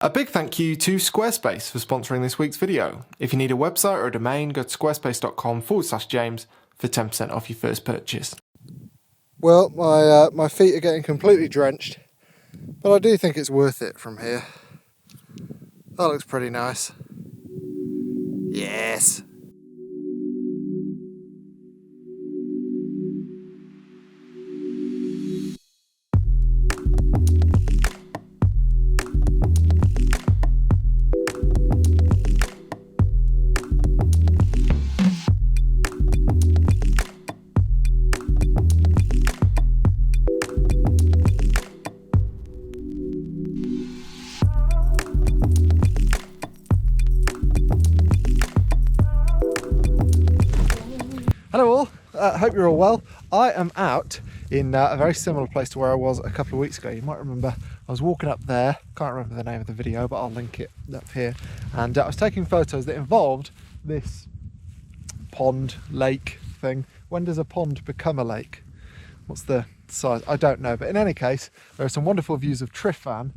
A big thank you to Squarespace for sponsoring this week's video. If you need a website or a domain, go to squarespace.com/James for 10% off your first purchase. Well, my feet are getting completely drenched, but I do think it's worth it from here. That looks pretty nice. Yes. Hello all, hope you're all well. I am out in a very similar place to where I was a couple of weeks ago. You might remember I was walking up there, can't remember the name of the video, but I'll link it up here. And I was taking photos that involved this pond, lake thing. When does a pond become a lake? What's the size? I don't know, but in any case, there are some wonderful views of Tryfan,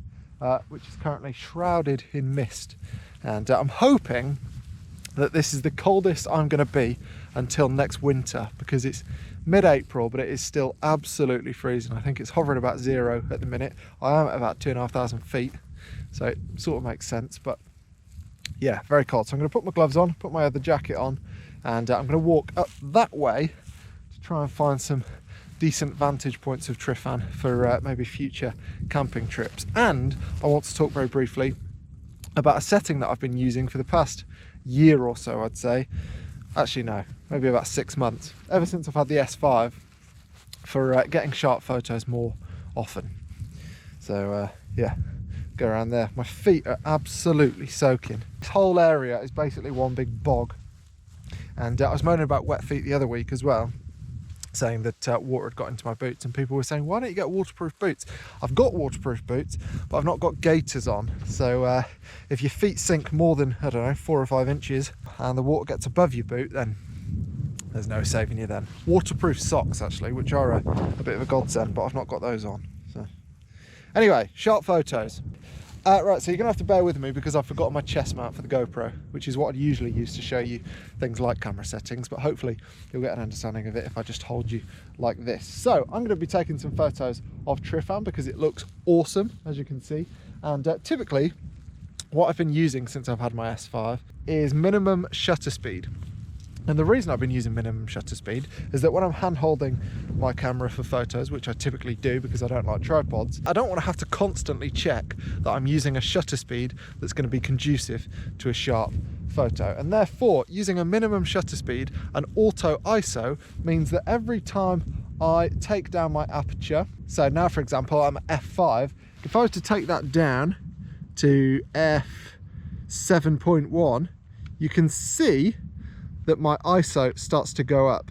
which is currently shrouded in mist. And I'm hoping that this is the coldest I'm going to be until next winter, because it's mid-April but it is still absolutely freezing. I think it's hovering about 0 at the minute. I am at about 2,500 feet, so it sort of makes sense, but yeah, very cold. So I'm going to put my gloves on, put my other jacket on, and I'm going to walk up that way to try and find some decent vantage points of Tryfan for maybe future camping trips. And I want to talk very briefly about a setting that I've been using for the past year or so, I'd say. Actually no, maybe about 6 months, ever since I've had the S5, for getting sharp photos more often. So yeah, go around there. My feet are absolutely soaking. This whole area is basically one big bog, and I was moaning about wet feet the other week as well, saying that water had got into my boots, and people were saying, why don't you get waterproof boots? I've got waterproof boots, but I've not got gaiters on. So if your feet sink more than, I don't know, 4 or 5 inches and the water gets above your boot, then there's no saving you then. Waterproof socks, actually, which are a bit of a godsend, but I've not got those on. So anyway, sharp photos. Right, so you're going to have to bear with me because I've forgotten my chest mount for the GoPro, which is what I'd usually use to show you things like camera settings, but hopefully you'll get an understanding of it if I just hold you like this. So I'm going to be taking some photos of Tryfan because it looks awesome, as you can see. And typically, what I've been using since I've had my S5 is minimum shutter speed. And the reason I've been using minimum shutter speed is that when I'm hand holding my camera for photos, which I typically do because I don't like tripods, I don't want to have to constantly check that I'm using a shutter speed that's going to be conducive to a sharp photo. And therefore, using a minimum shutter speed and auto ISO means that every time I take down my aperture, so now for example I'm at f5, if I was to take that down to f7.1, you can see that my ISO starts to go up,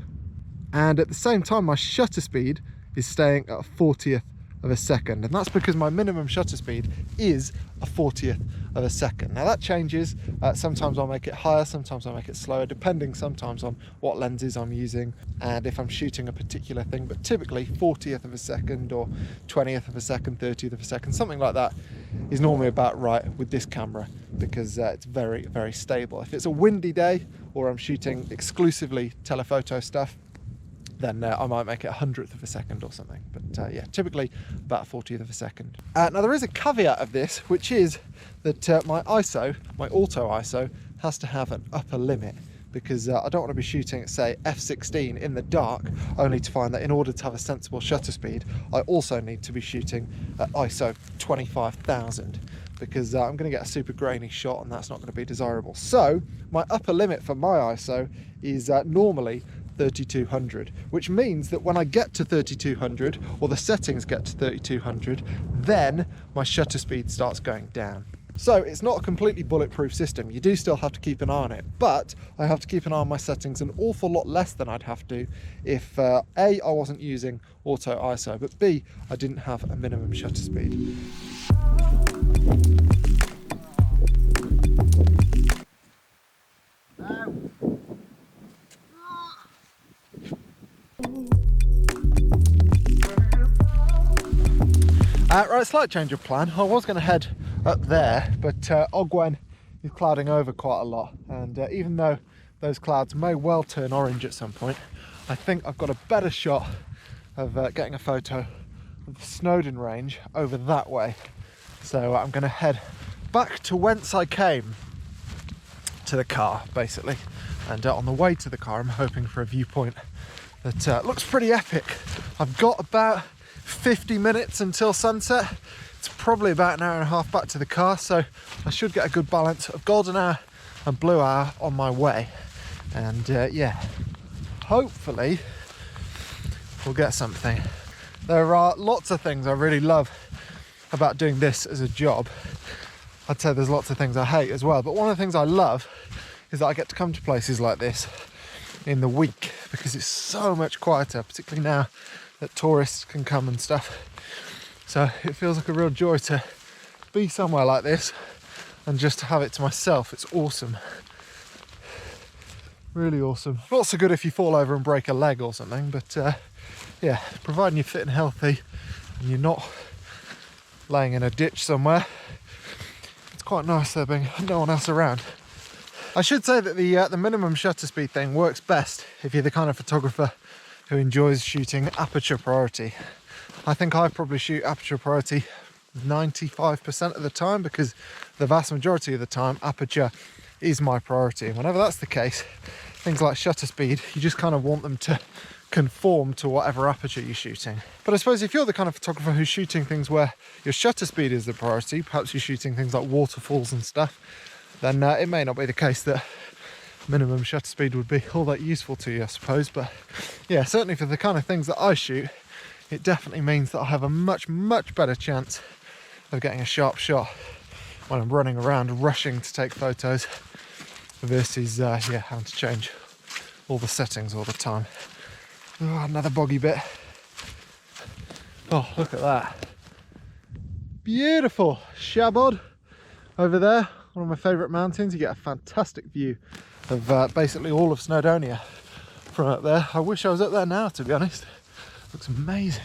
and at the same time my shutter speed is staying at a 40th of a second, and that's because my minimum shutter speed is a 40th of a second. Now that changes, sometimes I'll make it higher, sometimes I'll make it slower, depending sometimes on what lenses I'm using and if I'm shooting a particular thing, but typically 40th of a second or 20th of a second, 30th of a second, something like that is normally about right with this camera, because it's very, very stable. If it's a windy day or I'm shooting exclusively telephoto stuff, then I might make it 100th of a second or something. But yeah, typically about 40th of a second. Now there is a caveat of this, which is that my ISO, my auto ISO, has to have an upper limit, because I don't want to be shooting at, say, f16 in the dark, only to find that in order to have a sensible shutter speed, I also need to be shooting at ISO 25,000, because I'm going to get a super grainy shot and that's not going to be desirable. So my upper limit for my ISO is normally 3200, which means that when I get to 3200, or the settings get to 3200, then my shutter speed starts going down. So it's not a completely bulletproof system. You do still have to keep an eye on it, but I have to keep an eye on my settings an awful lot less than I'd have to if A, I wasn't using auto ISO, but B, I didn't have a minimum shutter speed. Right, slight change of plan. I was going to head up there, but Ogwen is clouding over quite a lot, and even though those clouds may well turn orange at some point, I think I've got a better shot of getting a photo of the Snowdon range over that way. So I'm going to head back to whence I came, to the car basically, and on the way to the car I'm hoping for a viewpoint that looks pretty epic. I've got about 50 minutes until sunset. It's probably about an hour and a half back to the car, so I should get a good balance of golden hour and blue hour on my way, and yeah, hopefully we'll get something. There are lots of things I really love about doing this as a job. I'd say there's lots of things I hate as well, but one of the things I love is that I get to come to places like this in the week, because it's so much quieter, particularly now that tourists can come and stuff. So it feels like a real joy to be somewhere like this and just to have it to myself. It's awesome. Really awesome. Not so good if you fall over and break a leg or something, but yeah, providing you're fit and healthy and you're not laying in a ditch somewhere, it's quite nice there being no one else around. I should say that the minimum shutter speed thing works best if you're the kind of photographer who enjoys shooting aperture priority. I think I probably shoot aperture priority 95% of the time, because the vast majority of the time aperture is my priority, and whenever that's the case, things like shutter speed, you just kind of want them to conform to whatever aperture you're shooting. But I suppose if you're the kind of photographer who's shooting things where your shutter speed is the priority, perhaps you're shooting things like waterfalls and stuff, then it may not be the case that minimum shutter speed would be all that useful to you, I suppose. But yeah, certainly for the kind of things that I shoot, it definitely means that I have a much better chance of getting a sharp shot when I'm running around rushing to take photos versus yeah, having to change all the settings all the time. Oh, another boggy bit. Oh, look at that. Beautiful Shabod over there, one of my favourite mountains. You get a fantastic view of basically all of Snowdonia from up there. I wish I was up there now, to be honest. Looks amazing.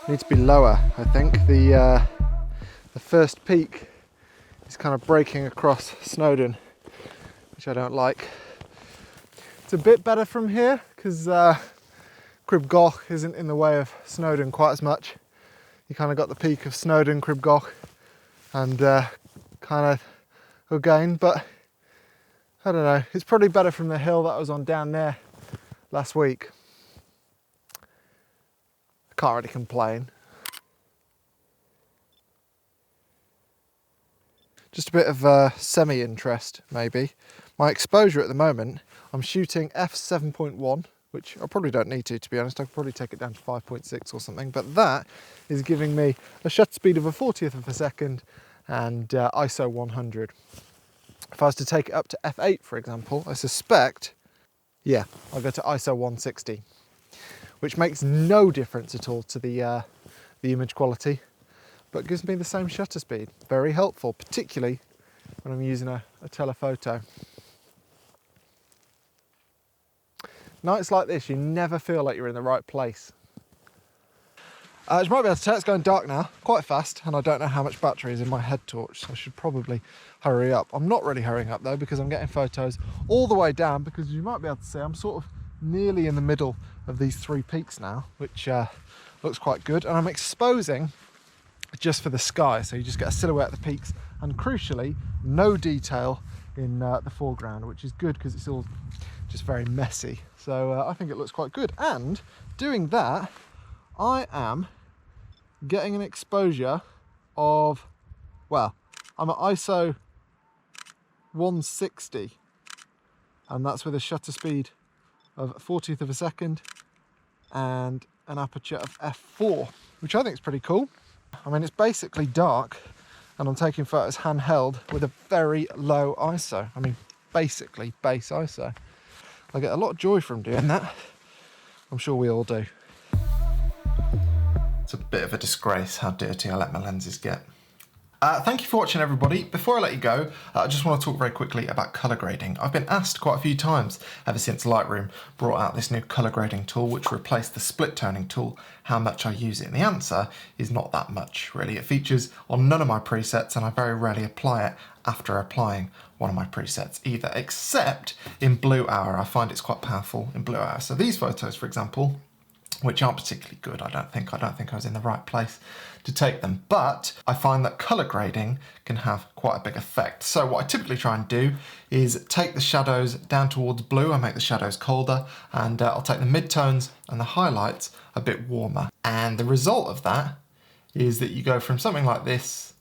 Need to be lower, I think. The first peak is kind of breaking across Snowdon, which I don't like. It's a bit better from here because Crib Goch isn't in the way of Snowdon quite as much. You kind of got the peak of Snowdon, Crib Goch, and kind of again, but I don't know. It's probably better from the hill that I was on down there last week. I can't really complain. Just a bit of semi-interest, maybe. My exposure at the moment, I'm shooting f7.1, which I probably don't need to be honest. I could probably take it down to 5.6 or something, but that is giving me a shutter speed of a 40th of a second and ISO 100. If I was to take it up to f8, for example, I suspect, yeah, I'll go to ISO 160, which makes no difference at all to the image quality, but gives me the same shutter speed. Very helpful, particularly when I'm using a telephoto. Nights like this, you never feel like you're in the right place. As you might be able to tell, it's going dark now, quite fast, and I don't know how much battery is in my head torch, so I should probably hurry up. I'm not really hurrying up though, because I'm getting photos all the way down, because as you might be able to see, I'm sort of nearly in the middle of these three peaks now, which looks quite good, and I'm exposing just for the sky, so you just get a silhouette of the peaks, and crucially, no detail in the foreground, which is good because it's all just very messy. So I think it looks quite good, and doing that, I am getting an exposure of, well, I'm at ISO 160, and that's with a shutter speed of 40th of a second and an aperture of f4, which I think is pretty cool. I mean, it's basically dark and I'm taking photos handheld with a very low ISO. I mean, basically base ISO. I get a lot of joy from doing that. I'm sure we all do. It's a bit of a disgrace how dirty I let my lenses get. Thank you for watching, everybody. Before I let you go, I just want to talk very quickly about colour grading. I've been asked quite a few times ever since Lightroom brought out this new colour grading tool, which replaced the split toning tool, how much I use it. And the answer is not that much, really. It features on none of my presets, and I very rarely apply it after applying one of my presets either, except in Blue Hour. I find it's quite powerful in Blue Hour. So these photos, for example, which aren't particularly good, I don't think I was in the right place to take them, but I find that colour grading can have quite a big effect. So what I typically try and do is take the shadows down towards blue, I make the shadows colder, and I'll take the midtones and the highlights a bit warmer. And the result of that is that you go from something like this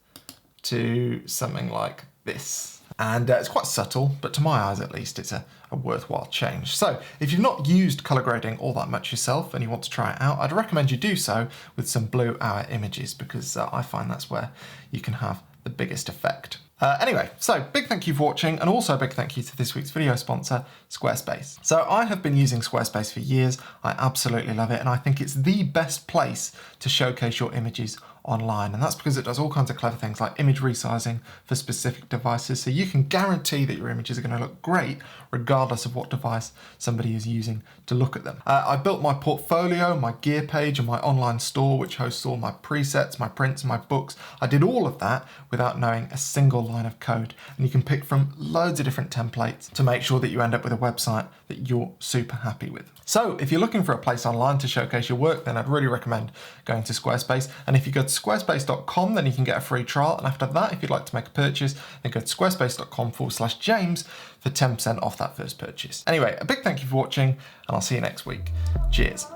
to something like this. And it's quite subtle, but to my eyes at least, it's a worthwhile change. So if you've not used colour grading all that much yourself and you want to try it out, I'd recommend you do so with some Blue Hour images, because I find that's where you can have the biggest effect. Anyway, so big thank you for watching, and also a big thank you to this week's video sponsor, Squarespace. So I have been using Squarespace for years. I absolutely love it, and I think it's the best place to showcase your images online, and that's because it does all kinds of clever things like image resizing for specific devices, so you can guarantee that your images are going to look great regardless of what device somebody is using to look at them. I built my portfolio, my gear page, and my online store, which hosts all my presets, my prints, and my books. I did all of that without knowing a single line of code, and you can pick from loads of different templates to make sure that you end up with a website that you're super happy with. So if you're looking for a place online to showcase your work, then I'd really recommend going to Squarespace. And if you go to squarespace.com, then you can get a free trial. And after that, if you'd like to make a purchase, then go to squarespace.com/James for 10% off that first purchase. Anyway, a big thank you for watching, and I'll see you next week. Cheers.